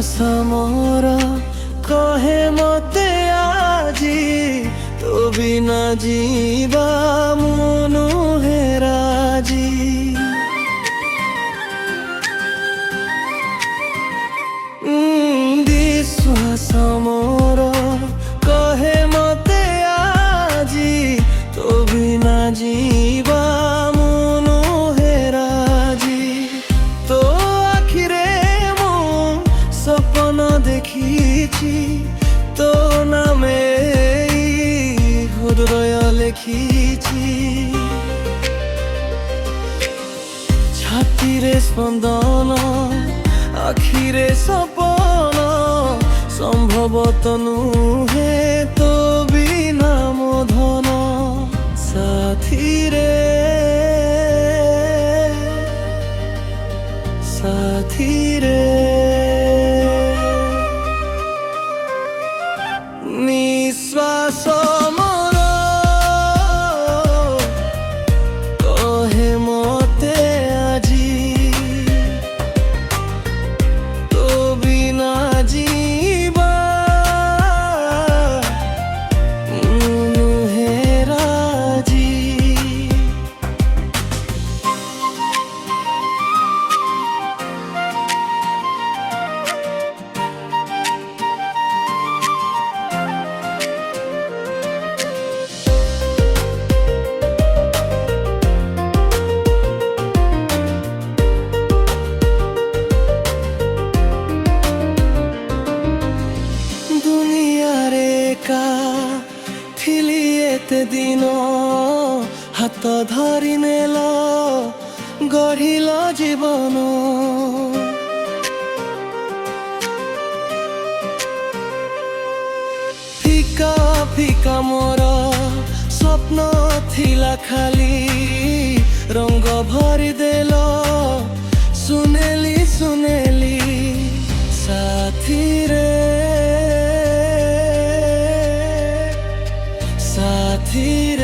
ମୋର କହେ ମତେ ଆଜି ତୋ ବିନା ଯିବା ମୁଁ ନୁହେଁ ରାଜି। ବିଶ୍ୱାସ ମୋର କହେ ମତେ ଆଜି ତୋ ବିନା ଯିବା ମୁଁ ନୁହେଁ ରାଜି। ତୋ ଆଖିରେ ମୁଁ ସପନ ଦେଖିଛି ତୋ ନାମେ ହୃଦୟ ଲେଖିଛି। ଛାତିରେ ସ୍ପନ୍ଦନ ଆଖିରେ ସପନ ସମ୍ଭବତ ନୁହେଁ ତୋ ବିନା ମୋ ଧନ। ସାଥିରେ ସାଥିରେ ନିଶ୍ୱାସ ମୋର କହେ ମତେ ଆଜି ତୋ ବିନା ଯିବା ମୁଁ ନୁହେଁ ରାଜି। ଥିଲି ଏତେ ଦିନ ହାତ ଧରି ନେଲ ଗଢ଼ିଲ ଜୀବନ। ଫିକା ଫିକା ମୋର ସ୍ୱପ୍ନ ଥିଲା ଖାଲି ରଙ୍ଗ ଭରି ଦେଲ ସୁନେଲି ସୁନେଲି। ସାଥିରେ ସାଥିରେ